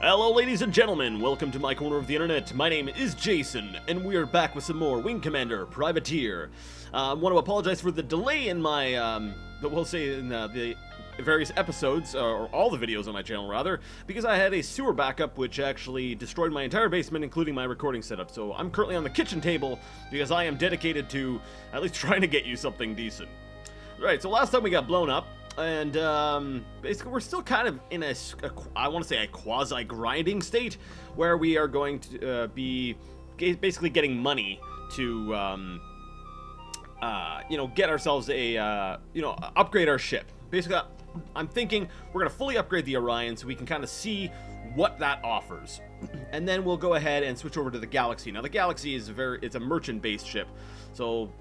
Hello ladies and gentlemen, welcome to my corner of the internet. My name is Jason, and we are back with some more Wing Commander Privateer. I want to apologize for the delay in my, we'll say in the various episodes, or all the videos on my channel rather, because I had a sewer backup which actually destroyed my entire basement, including my recording setup. So I'm currently on the kitchen table, because I am dedicated to at least trying to get you something decent. Right, so last time we got blown up, and basically we're still kind of in I want to say a quasi-grinding state, where we are going to be basically getting money to, get ourselves a, upgrade our ship. Basically, I'm thinking we're going to fully upgrade the Orion so we can kind of see what that offers. And then we'll go ahead and switch over to the Galaxy. Now, the Galaxy is it's a merchant-based ship, so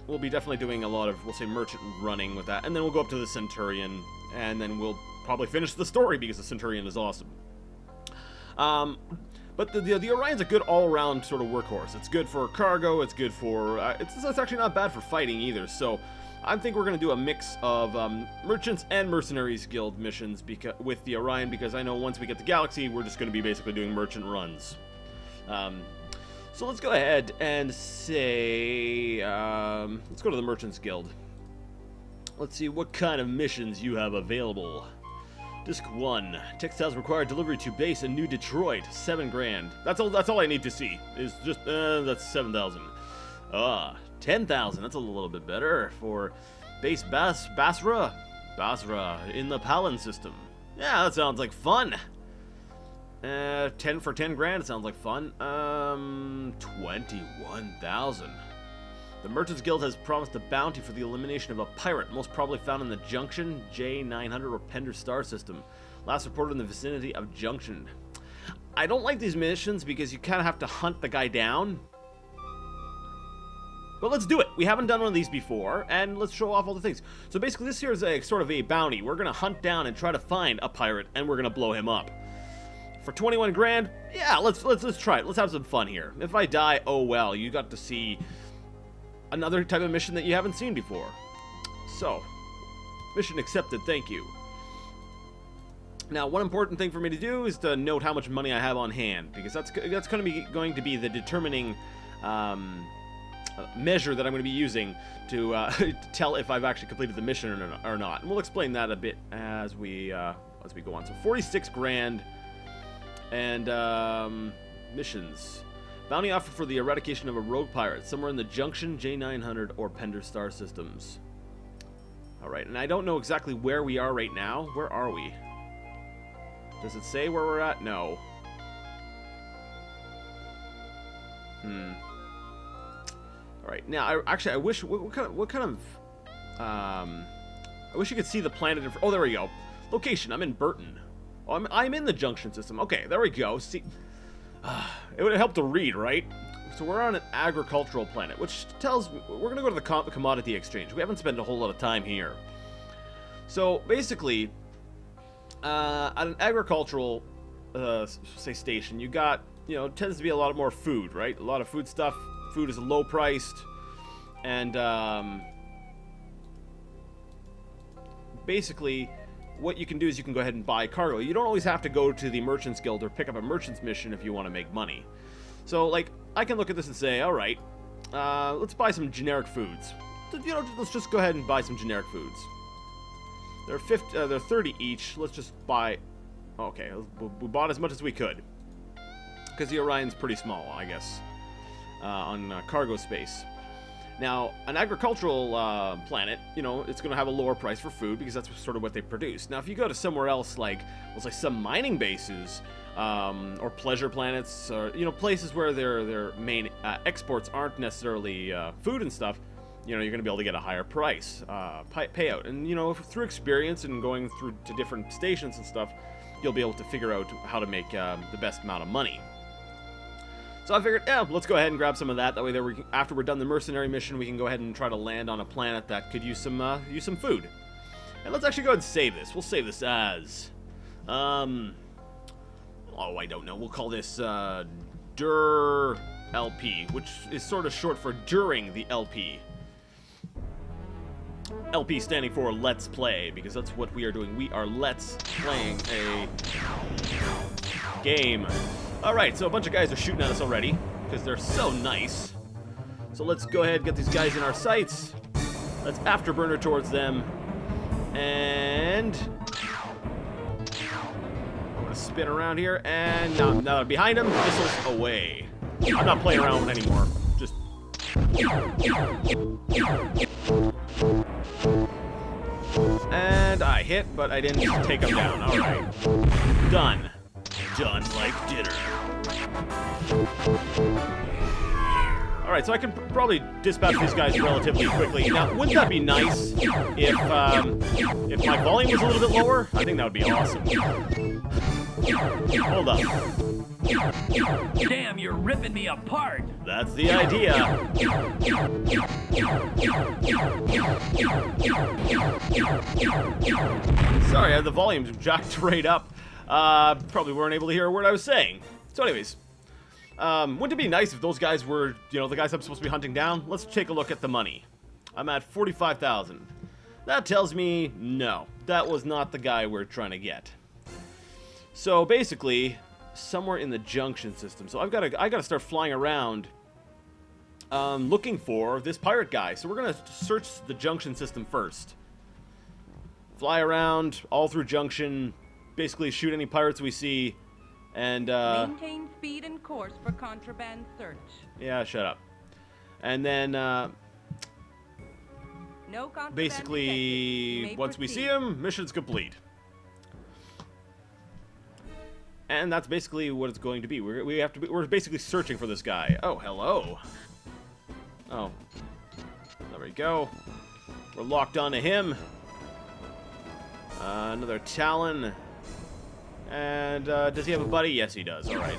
we'll be definitely doing a lot of, we'll say, merchant running with that. And then we'll go up to the Centurion, and then we'll probably finish the story because the Centurion is awesome. But the Orion's a good all-around sort of workhorse. It's good for cargo, it's good for, it's actually not bad for fighting either. So I think we're going to do a mix of merchants and mercenaries guild missions with the Orion, because I know once we get the Galaxy, we're just going to be basically doing merchant runs. So let's go ahead and say, let's go to the Merchants Guild. Let's see what kind of missions you have available. Disc 1. Textiles required delivery to base in New Detroit. 7 grand. That's all I need to see. Is just, that's 7,000. 10,000. That's a little bit better for base Basra in the Palin system. Yeah, that sounds like fun. 10 for 10 grand, it sounds like fun. 21,000. The Merchants Guild has promised a bounty for the elimination of a pirate, most probably found in the Junction, J900 or Pender star system. Last reported in the vicinity of Junction. I don't like these missions because you kind of have to hunt the guy down. But let's do it. We haven't done one of these before, and let's show off all the things. So basically, this here is a sort of a bounty. We're gonna hunt down and try to find a pirate, and we're gonna blow him up. For 21 grand, yeah, let's try it. Let's have some fun here. If I die, oh well, you got to see another type of mission that you haven't seen before. So, mission accepted, thank you. Now, one important thing for me to do is to note how much money I have on hand, because that's going to be the determining measure that I'm going to be using to tell if I've actually completed the mission or not. And we'll explain that a bit as we go on. So 46 grand. And missions. Bounty offer for the eradication of a rogue pirate somewhere in the Junction, J900 or Pender star systems. Alright, and I don't know exactly where we are right now. Where are we? Does it say where we're at? No. Alright, now I wish what kind of I wish you could see the planet. Oh, there we go. Location, I'm in Burton. Oh, I'm in the Junction system. Okay, there we go. See, it would help to read, right? So we're on an agricultural planet, which tells me we're going to go to the commodity exchange. We haven't spent a whole lot of time here. So basically, at an agricultural, say, station, you got, tends to be a lot more food, right? A lot of food stuff. Food is low priced, and basically, what you can do is you can go ahead and buy cargo. You don't always have to go to the Merchants Guild or pick up a merchant's mission if you want to make money. So, like, I can look at this and say, all right, let's buy some generic foods. Let's just go ahead and buy some generic foods. They're 30 each. Let's just buy. Okay, we bought as much as we could because the Orion's pretty small, I guess, on cargo space. Now, an agricultural planet, it's going to have a lower price for food because that's sort of what they produce. Now, if you go to somewhere else, like, we'll say some mining bases, or pleasure planets, or, places where their main exports aren't necessarily food and stuff, you're going to be able to get a higher price payout. And, through experience and going through to different stations and stuff, you'll be able to figure out how to make the best amount of money. So I figured, yeah, let's go ahead and grab some of that. That way, after we're done the mercenary mission, we can go ahead and try to land on a planet that could use some food. And let's actually go ahead and save this. We'll save this as, oh, I don't know. We'll call this DUR LP, which is sort of short for during the LP. LP standing for Let's Play, because that's what we are doing. We are Let's playing a game. Alright, so a bunch of guys are shooting at us already, because they're so nice. So let's go ahead and get these guys in our sights. Let's afterburner towards them. And I'm gonna spin around here, and now behind him, missiles away. I'm not playing around with anymore. Just and I hit, but I didn't take him down. Alright. Done. Done like dinner. Alright, so I can probably dispatch these guys relatively quickly. Now, wouldn't that be nice if my volume was a little bit lower? I think that would be awesome. Hold up. Damn, you're ripping me apart. That's the idea. Sorry, I had the volume jacked right up. Probably weren't able to hear a word I was saying. So anyways, wouldn't it be nice if those guys were, you know, the guys I'm supposed to be hunting down? Let's take a look at the money. I'm at 45,000. That tells me, no, that was not the guy we're trying to get. So basically, somewhere in the junction system. So I gotta start flying around, looking for this pirate guy. So we're gonna search the junction system first. Fly around all through junction, basically shoot any pirates we see, and maintain speed and course for contraband search. Yeah, shut up. And then No contraband basically detected. once we see him, mission's complete. And that's basically what it's going to be. We're basically searching for this guy. Oh, hello. Oh, there we go. We're locked onto him. Another Talon. And does he have a buddy? Yes, he does. All right.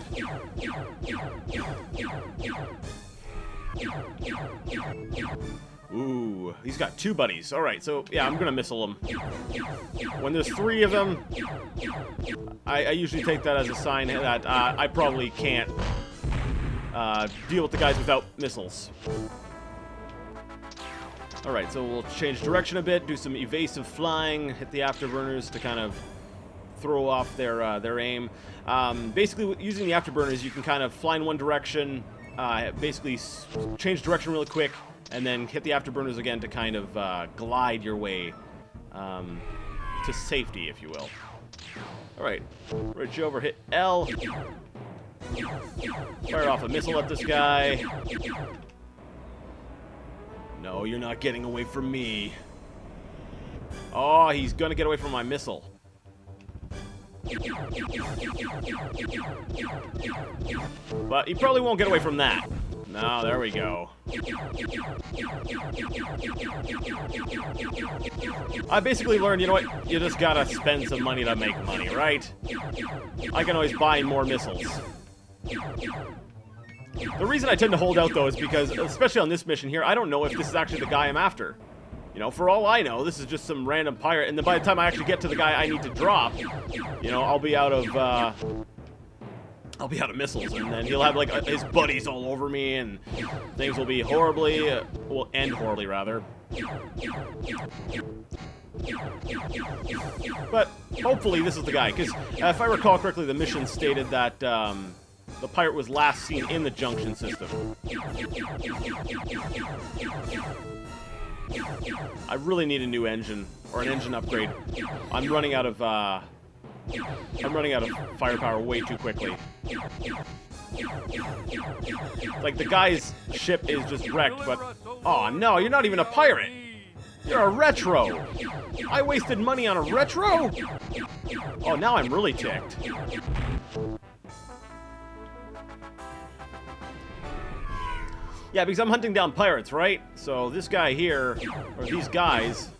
Ooh, he's got two buddies. All right, so yeah, I'm gonna missile him. When there's three of them, I usually take that as a sign that I probably can't deal with the guys without missiles. All right, so we'll change direction a bit, do some evasive flying, hit the afterburners to kind of throw off their aim. Basically, using the afterburners, you can kind of fly in one direction, basically change direction really quick, and then hit the afterburners again to kind of glide your way to safety, if you will. All right, reach over, hit L, fire off a missile at this guy. No, you're not getting away from me. Oh, he's gonna get away from my missile. But he probably won't get away from that. No, there we go. I basically learned, you know what? You just gotta spend some money to make money, right? I can always buy more missiles. The reason I tend to hold out, though, is because, especially on this mission here, I don't know if this is actually the guy I'm after. You know, for all I know, this is just some random pirate, and then by the time I actually get to the guy I need to drop, you know, I'll be out of missiles, and then he'll have, like, his buddies all over me, and things will be horribly, will end horribly, rather. But hopefully this is the guy, because if I recall correctly, the mission stated that, the pirate was last seen in the junction system. I really need a new engine, or an engine upgrade. I'm running out of firepower way too quickly. Like, the guy's ship is just wrecked, but... Oh no, you're not even a pirate! You're a retro! I wasted money on a retro?! Oh, now I'm really ticked. Yeah, because I'm hunting down pirates, right? So this guy here, or these guys...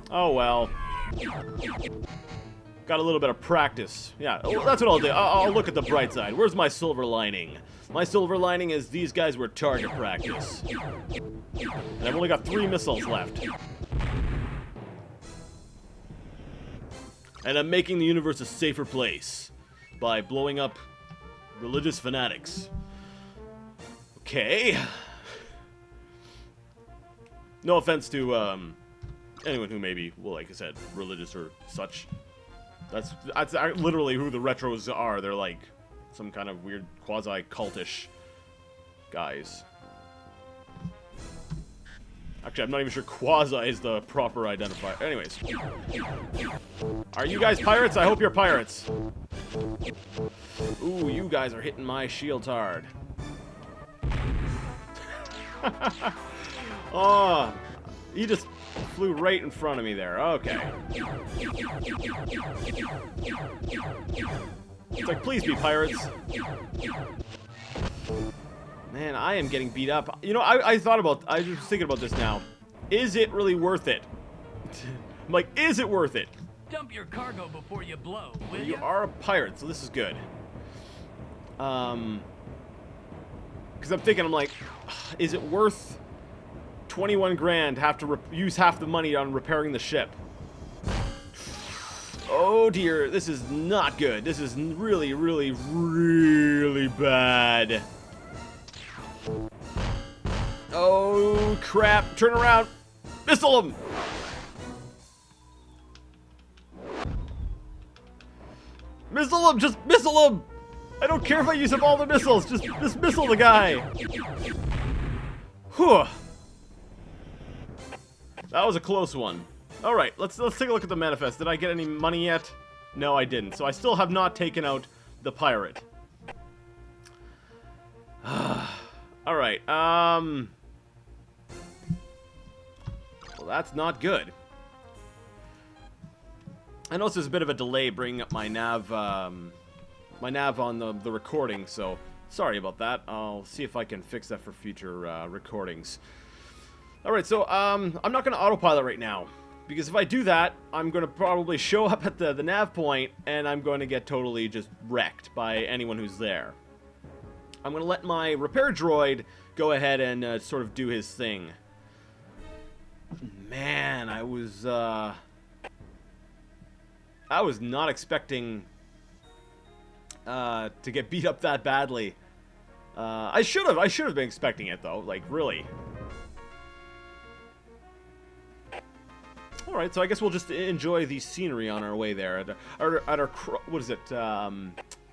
Oh, well. Got a little bit of practice. Yeah, well, that's what I'll do. I'll look at the bright side. Where's my silver lining? My silver lining is these guys were target practice. And I've only got 3 missiles left. And I'm making the universe a safer place by blowing up religious fanatics. Okay. No offense to anyone who may be, well, like I said, religious or such. That's literally who the retros are. They're like some kind of weird quasi-cultish guys. Actually, I'm not even sure quasi is the proper identifier. Anyways. Are you guys pirates? I hope you're pirates. Ooh, you guys are hitting my shields hard. Oh, he just flew right in front of me there. Okay. It's like, please be pirates. Man, I am getting beat up. You know, I was thinking about this now. Is it really worth it? I'm like, is it worth it? Dump your cargo before you blow, will You ya? are a pirate, so this is good. Because I'm thinking, I'm like, is it worth 21 grand, have to use half the money on repairing the ship? Oh dear, this is not good. This is really, really, really bad. Oh crap, turn around. Missile him! Missile him, just missile him! I don't care if I use up all the missiles, just missile the guy. Whew. That was a close one. Alright, let's take a look at the manifest. Did I get any money yet? No, I didn't. So I still have not taken out the pirate. Alright, well, that's not good. I noticed there's a bit of a delay bringing up my nav on the recording, so sorry about that. I'll see if I can fix that for future recordings. Alright, so I'm not going to autopilot right now, because if I do that, I'm going to probably show up at the nav point, and I'm going to get totally just wrecked by anyone who's there. I'm going to let my repair droid go ahead and sort of do his thing. Man, I was not expecting to get beat up that badly. I should have been expecting it though, like really. All right, so I guess we'll just enjoy the scenery on our way there at our what is it?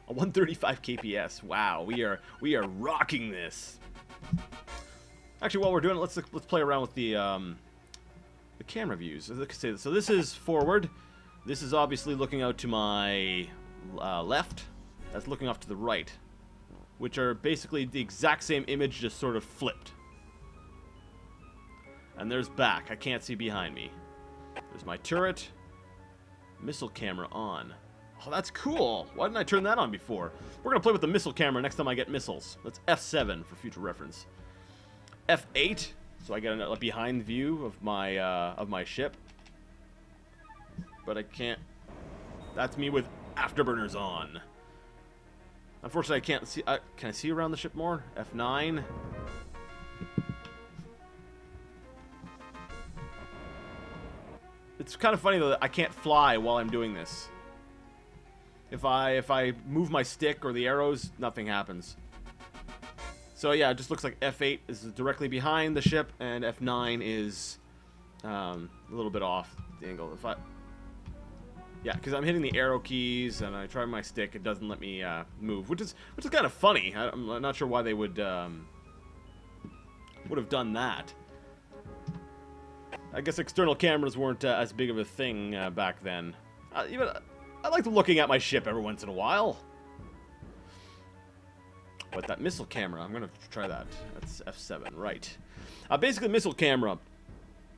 A 135 kps. Wow, we are rocking this. Actually, while we're doing it, let's play around with the camera views. So this is forward. This is obviously looking out to my left. That's looking off to the right, which are basically the exact same image, just sort of flipped. And there's back. I can't see behind me. There's my turret. Missile camera on. Oh, that's cool. Why didn't I turn that on before? We're going to play with the missile camera next time I get missiles. That's F7 for future reference. F8, so I get a behind view of my ship. But I can't. That's me with afterburners on. Unfortunately, I can't see. Can I see around the ship more? F9. It's kind of funny though that I can't fly while I'm doing this. If I move my stick or the arrows, nothing happens. So yeah, it just looks like F8 is directly behind the ship, and F9 is a little bit off the angle. Yeah, because I'm hitting the arrow keys, and I try my stick, it doesn't let me move, which is kind of funny. I'm not sure why they would have done that. I guess external cameras weren't as big of a thing back then. I like looking at my ship every once in a while. But that missile camera, I'm going to try that. That's F7, right. Basically, missile camera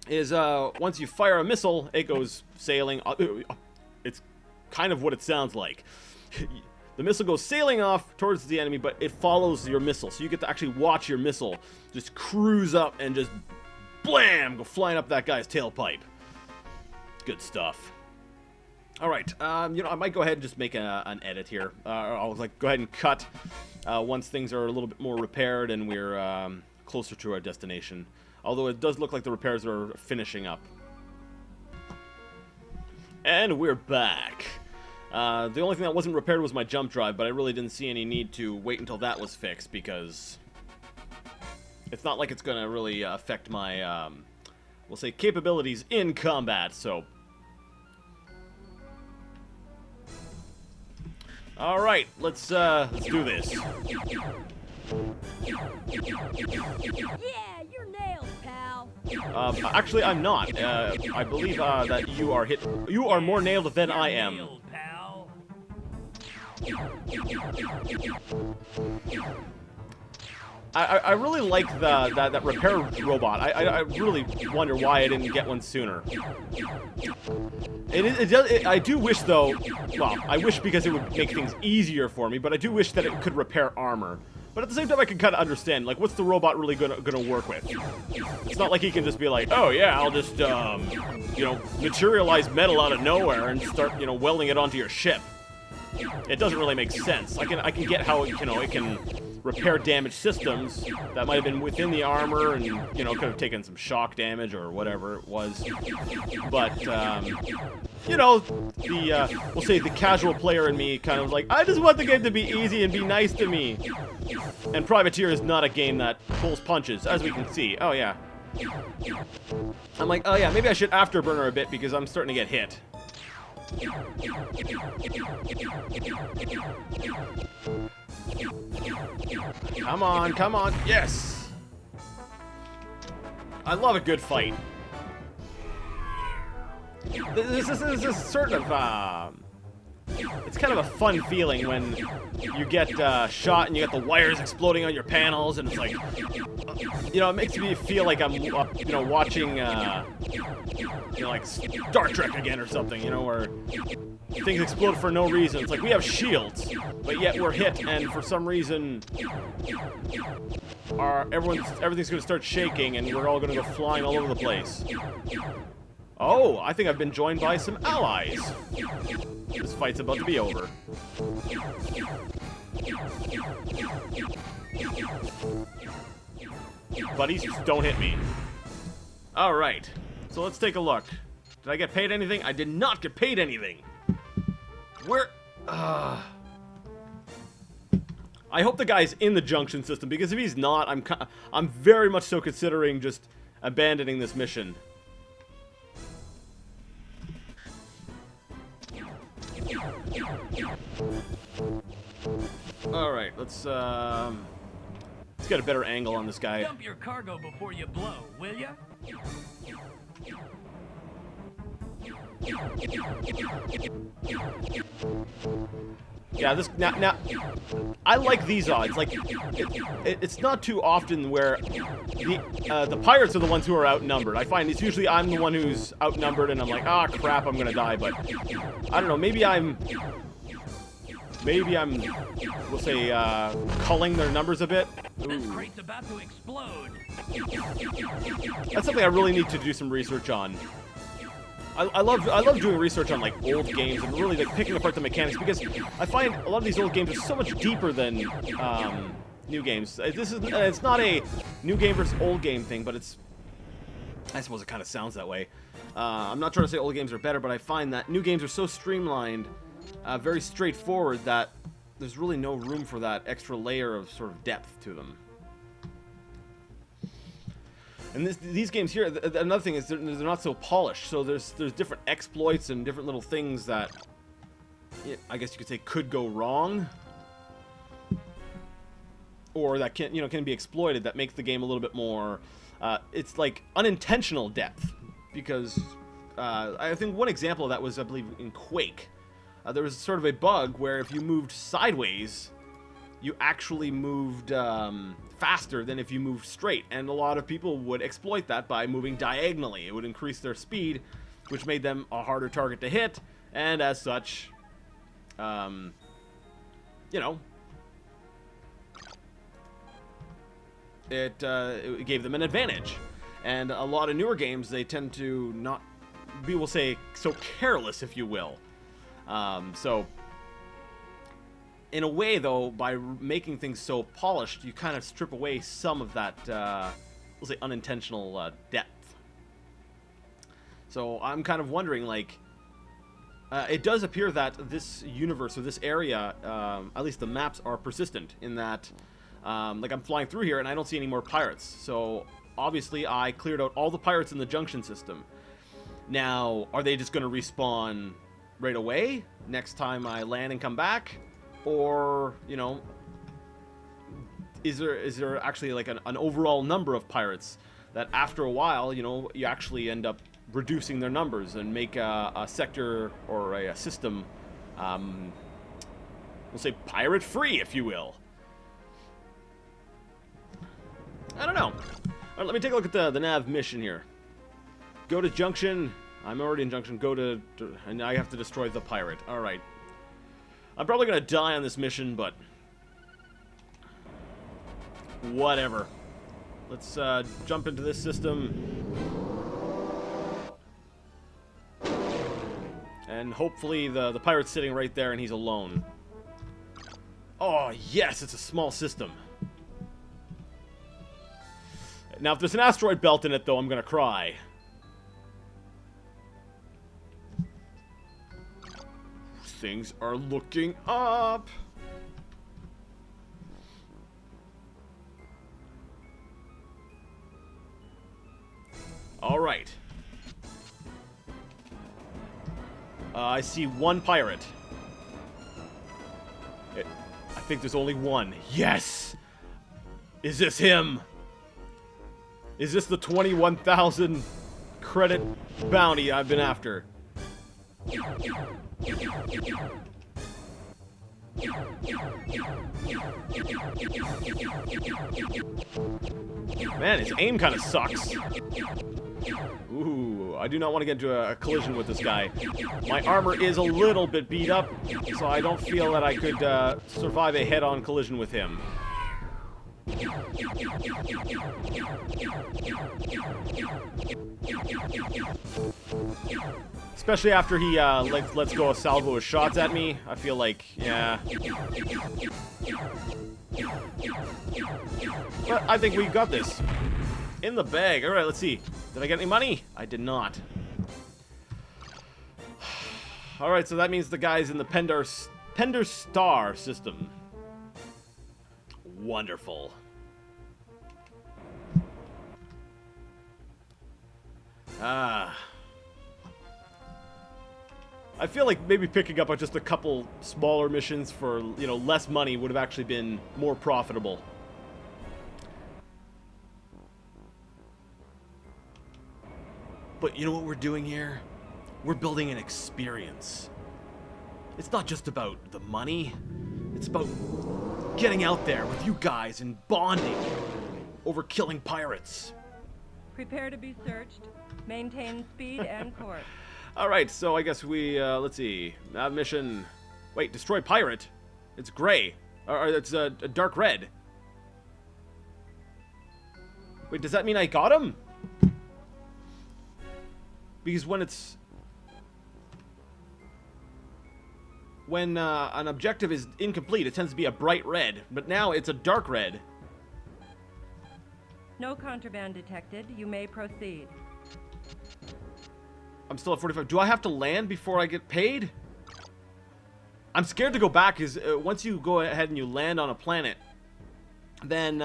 is once you fire a missile, it goes sailing. It's kind of what it sounds like. The missile goes sailing off towards the enemy, but it follows your missile. So you get to actually watch your missile just cruise up and just blam, go flying up that guy's tailpipe. Good stuff. All right, you know, I might go ahead and just make an edit here. I'll go ahead and cut once things are a little bit more repaired and we're closer to our destination. Although it does look like the repairs are finishing up. And we're back. The only thing that wasn't repaired was my jump drive, but I really didn't see any need to wait until that was fixed because it's not like it's going to really affect my we'll say, capabilities in combat. So, all right, let's do this. Yeah, you're nailed, pal. Actually, I'm not. I believe that you are hit. You are more nailed than I am. Nailed, pal. I really like that repair robot. I really wonder why I didn't get one sooner. I do wish, though. Well, I wish because it would make things easier for me, but I do wish that it could repair armor. But at the same time, I can kind of understand, like, what's the robot really gonna work with? It's not like he can just be like, oh yeah, I'll just you know, materialize metal out of nowhere and start, you know, welding it onto your ship. It doesn't really make sense. I can get how it, you know, it can repair damaged systems that might have been within the armor and, you know, could have taken some shock damage or whatever it was. But you know, we'll say the casual player in me kind of like, I just want the game to be easy and be nice to me. And Privateer is not a game that pulls punches, as we can see. Oh yeah. I'm like, oh yeah, maybe I should afterburner a bit because I'm starting to get hit. Come on, come on. Yes! I love a good fight. This is sort of, it's kind of a fun feeling when you get shot and you get the wires exploding on your panels, and it's like, you know, it makes me feel like I'm, you know, watching, you know, like Star Trek again or something, you know, where things explode for no reason. It's like we have shields, but yet we're hit, and for some reason, everything's gonna start shaking, and we're all gonna go flying all over the place. Oh, I think I've been joined by some allies. This fight's about to be over. Buddies, don't hit me. Alright, so let's take a look. Did I get paid anything? I did not get paid anything. Where... I hope the guy's in the junction system, because if he's not, I'm very much so considering just abandoning this mission. Alright, let's get a better angle on this guy. Dump your cargo before you blow, will ya? Yeah, this now I like these odds. Like, it's not too often where the pirates are the ones who are outnumbered. I find it's usually I'm the one who's outnumbered, and I'm like, ah, crap, I'm gonna die. But I don't know. Maybe I'm, we'll say, culling their numbers a bit. This crate's about to explode. That's something I really need to do some research on. I love doing research on, like, old games and really, like, picking apart the mechanics, because I find a lot of these old games are so much deeper than new games. It's not a new game versus old game thing, but I suppose it kind of sounds that way. I'm not trying to say old games are better, but I find that new games are so streamlined, very straightforward, that there's really no room for that extra layer of sort of depth to them. And these games here, another thing is they're not so polished. So there's different exploits and different little things that, I guess you could say, could go wrong, or that can be exploited. That makes the game a little bit more. It's like unintentional depth, because I think one example of that was, I believe, in Quake. There was sort of a bug where if you moved sideways, you actually moved faster than if you moved straight, and a lot of people would exploit that by moving diagonally. It would increase their speed, which made them a harder target to hit, and as such, you know, it gave them an advantage. And a lot of newer games, they tend to not be, we'll say, so careless, if you will. So in a way, though, by making things so polished, you kind of strip away some of that, we'll say, unintentional depth. So I'm kind of wondering, like, it does appear that this universe, or this area, at least the maps are persistent, in that, like, I'm flying through here and I don't see any more pirates. So obviously I cleared out all the pirates in the junction system. Now, are they just going to respawn right away next time I land and come back? Or, you know, is there actually like an overall number of pirates that after a while, you know, you actually end up reducing their numbers and make a sector or a system, we'll say pirate free, if you will. I don't know. All right, let me take a look at the nav mission here. Go to Junction. I'm already in Junction. Go to and I have to destroy the pirate. All right. I'm probably gonna die on this mission, but whatever. Let's jump into this system. And hopefully the pirate's sitting right there and he's alone. Oh, yes, it's a small system. Now, if there's an asteroid belt in it, though, I'm gonna cry. Things are looking up. All right. I see one pirate. I think there's only one. Yes! Is this him? Is this the 21,000 credit bounty I've been after? Man, his aim kind of sucks. Ooh, I do not want to get into a collision with this guy. My armor is a little bit beat up, so I don't feel that I could survive a head-on collision with him. Especially after he lets go a salvo of shots at me. I feel like, yeah. But I think we got this. In the bag. Alright, let's see. Did I get any money? I did not. Alright, so that means the guy's in the Pender Star system. Wonderful. I feel like maybe picking up just a couple smaller missions for, you know, less money would have actually been more profitable. But you know what we're doing here? We're building an experience. It's not just about the money. It's about getting out there with you guys and bonding over killing pirates. Prepare to be searched. Maintain speed and course. Alright, so I guess we, let's see. Nav mission. Wait, destroy pirate? It's gray. Or it's a dark red. Wait, does that mean I got him? Because when it's... When an objective is incomplete, it tends to be a bright red. But now it's a dark red. No contraband detected. You may proceed. I'm still at 45. Do I have to land before I get paid? I'm scared to go back, because once you go ahead and you land on a planet, then,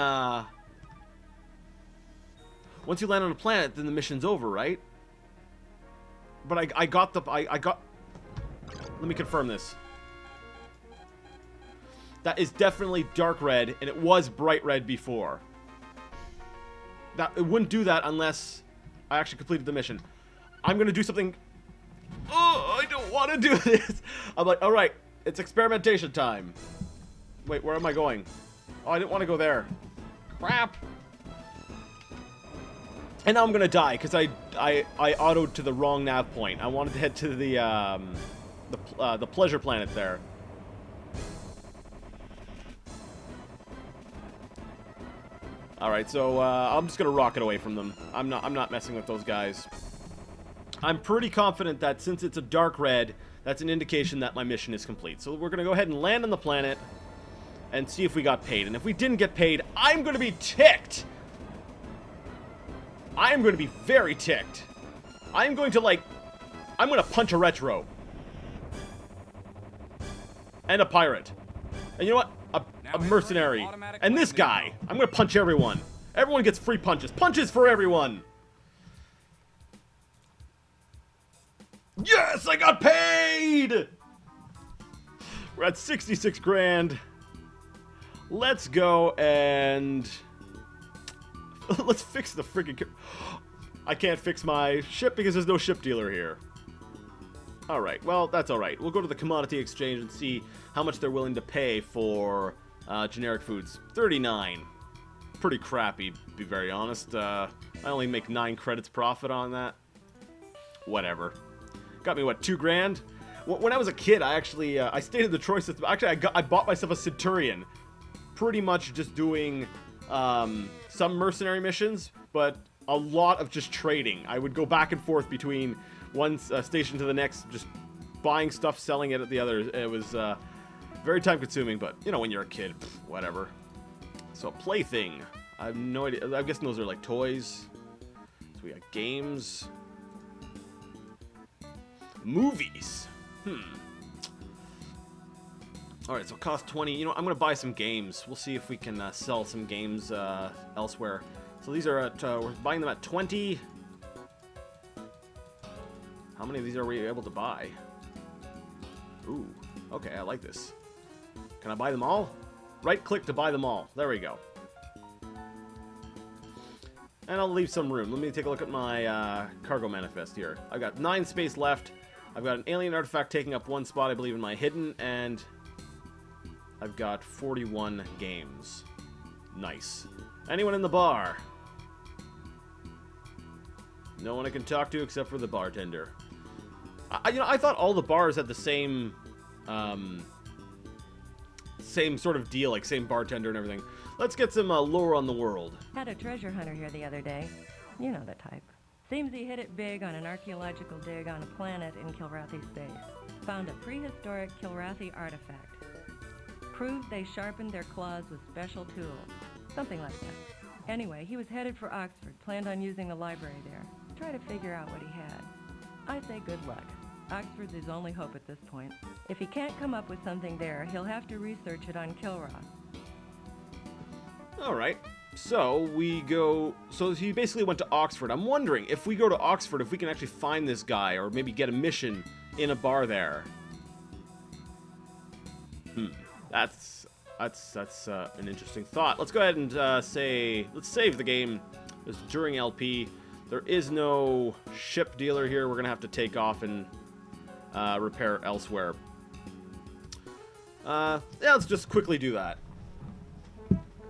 once you land on a planet, then the mission's over, right? But I got... Let me confirm this. That is definitely dark red, and it was bright red before. It wouldn't do that unless I actually completed the mission. I'm gonna do something... Oh, I don't want to do this. I'm like, alright, it's experimentation time. Wait, where am I going? Oh, I didn't want to go there. Crap. And now I'm gonna die, because I autoed to the wrong nav point. I wanted to head to the pleasure planet there. Alright, so I'm just gonna rocket away from them. I'm not messing with those guys. I'm pretty confident that since it's a dark red, that's an indication that my mission is complete. So we're gonna go ahead and land on the planet and see if we got paid. And if we didn't get paid, I'm gonna be ticked! I am going to be very ticked. I'm going to, like... I'm going to punch a retro. And a pirate. And you know what? A mercenary. And this guy. I'm going to punch everyone. Everyone gets free punches. Punches for everyone! Yes, I got paid! We're at 66 grand. Let's go and... let's fix the freaking... I can't fix my ship because there's no ship dealer here. Alright, well, that's alright. We'll go to the commodity exchange and see how much they're willing to pay for generic foods. 39. Pretty crappy, to be very honest. I only make 9 credits profit on that. Whatever. Got me, what, 2 grand? When I was a kid, I actually, I stayed in the Troy system. Actually, I bought myself a Centurion. Pretty much just doing some mercenary missions, but a lot of just trading. I would go back and forth between one station to the next, just buying stuff, selling it at the other. It was very time consuming, but you know, when you're a kid, whatever. So plaything, I have no idea. I'm guessing those are like toys. So we got games, movies. All right, so it costs 20. You know, I'm gonna buy some games. We'll see if we can sell some games elsewhere. So these are at we're buying them at 20. How many of these are we able to buy? Ooh, okay, I like this. Can I buy them all? Right-click to buy them all. There we go. And I'll leave some room. Let me take a look at my cargo manifest here. I've got 9 space left. I've got an alien artifact taking up 1 spot, I believe, in my hidden, and I've got 41 games. Nice. Anyone in the bar? No one I can talk to except for the bartender. You know, I thought all the bars had the same, same sort of deal, like same bartender and everything. Let's get some lore on the world. Had a treasure hunter here the other day. You know the type. Seems he hit it big on an archaeological dig on a planet in Kilrathi space. Found a prehistoric Kilrathi artifact. Proved they sharpened their claws with special tools. Something like that. Anyway, he was headed for Oxford, planned on using the library there. Try to figure out what he had. I say good luck. Oxford's his only hope at this point. If he can't come up with something there, he'll have to research it on Kilra. Alright, so we go... So he basically went to Oxford. I'm wondering, if we go to Oxford, if we can actually find this guy, or maybe get a mission in a bar there. That's an interesting thought. Let's go ahead and let's save the game. It's during LP. There is no ship dealer here. We're gonna have to take off and repair elsewhere. Yeah, let's just quickly do that.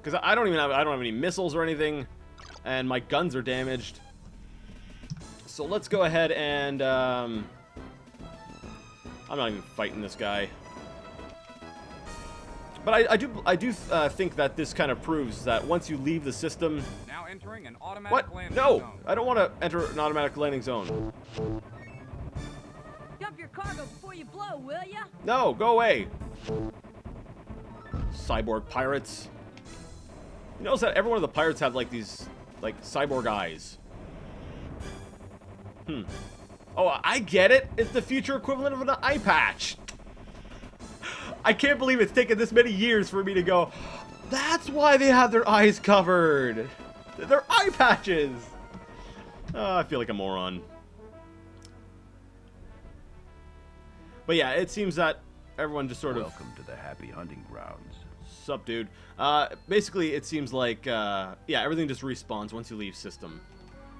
Because I don't have any missiles or anything, and my guns are damaged. So let's go ahead and I'm not even fighting this guy. But I do think that this kind of proves that once you leave the system... Now entering an automatic What? landing No! zone. I don't want to enter an automatic landing zone. Dump your cargo before you blow, will ya? No, go away! Cyborg pirates. You notice that every one of the pirates have, like, these, like, cyborg eyes. Oh, I get it! It's the future equivalent of an eye patch! I can't believe it's taken this many years for me to go, that's why they have their eyes covered! They're eye patches! Oh, I feel like a moron. But yeah, it seems that everyone just sort of... Welcome to the happy hunting grounds. Sup, dude? Basically, it seems like, yeah, everything just respawns once you leave system.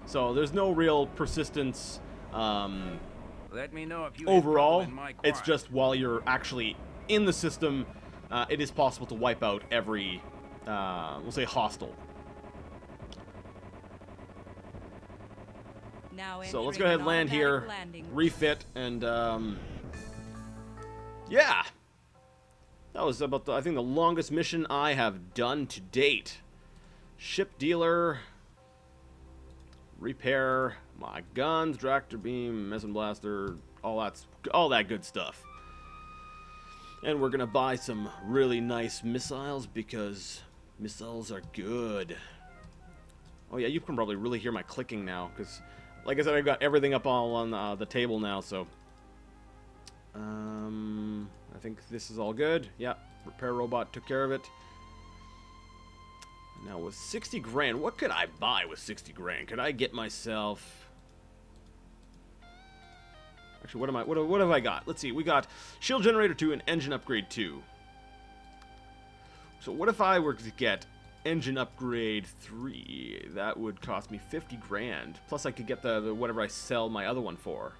So there's no real persistence, Let me know if you overall. in my It's crime. just while you're actually in the system, it is possible to wipe out every, we'll say, hostile. Now So let's go ahead and land here, refit, and, yeah! That was about, I think, the longest mission I have done to date. Ship dealer, repair my guns, tractor beam, meson blaster, all that good stuff. And we're gonna buy some really nice missiles because missiles are good. Oh yeah, you can probably really hear my clicking now because, like I said, I've got everything up all on the table now. So, I think this is all good. Yeah, repair robot took care of it. Now, with 60 grand, what could I buy with 60 grand? Could I get myself... Actually, what have I got? Let's see. We got shield generator 2 and engine upgrade 2. So what if I were to get engine upgrade 3? That would cost me 50 grand. Plus I could get the whatever I sell my other one for.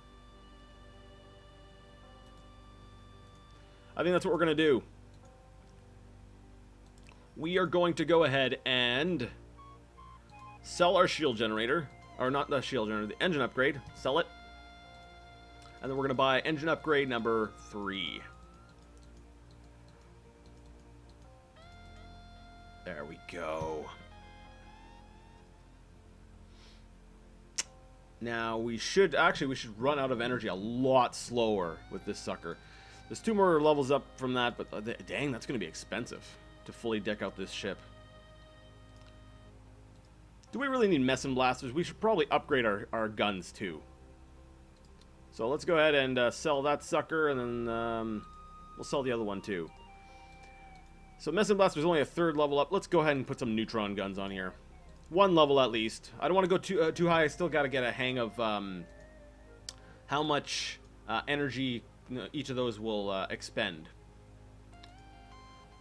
I think that's what we're going to do. We are going to go ahead and sell our shield generator. Or not the shield generator, the engine upgrade. Sell it. And then we're going to buy engine upgrade number 3. There we go. Now we should run out of energy a lot slower with this sucker. There's 2 more levels up from that, but dang, that's going to be expensive to fully deck out this ship. Do we really need Messin blasters? We should probably upgrade our guns too. So let's go ahead and sell that sucker, and then we'll sell the other one too. So Messin blaster is only a 3rd level up. Let's go ahead and put some neutron guns on here. 1 level at least. I don't want to go too high. I still got to get a hang of how much energy each of those will expend.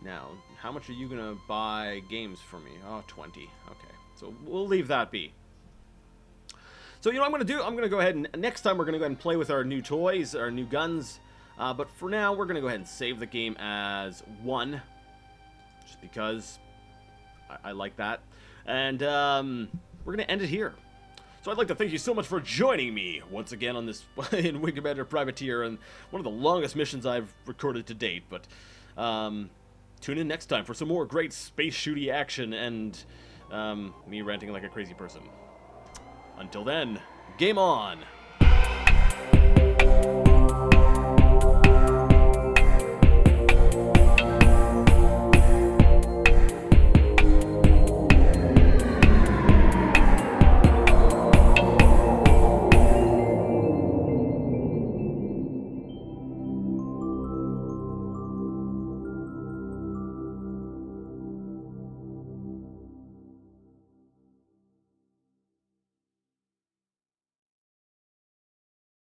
Now, how much are you going to buy games for me? Oh, 20. Okay, so we'll leave that be. So, you know what I'm going to do? I'm going to go ahead and next time we're going to go ahead and play with our new toys, our new guns. But for now, we're going to go ahead and save the game as 1. Just because I like that. And we're going to end it here. So I'd like to thank you so much for joining me once again on this in Wing Commander Privateer, and one of the longest missions I've recorded to date. But tune in next time for some more great space shooty action and me ranting like a crazy person. Until then, game on!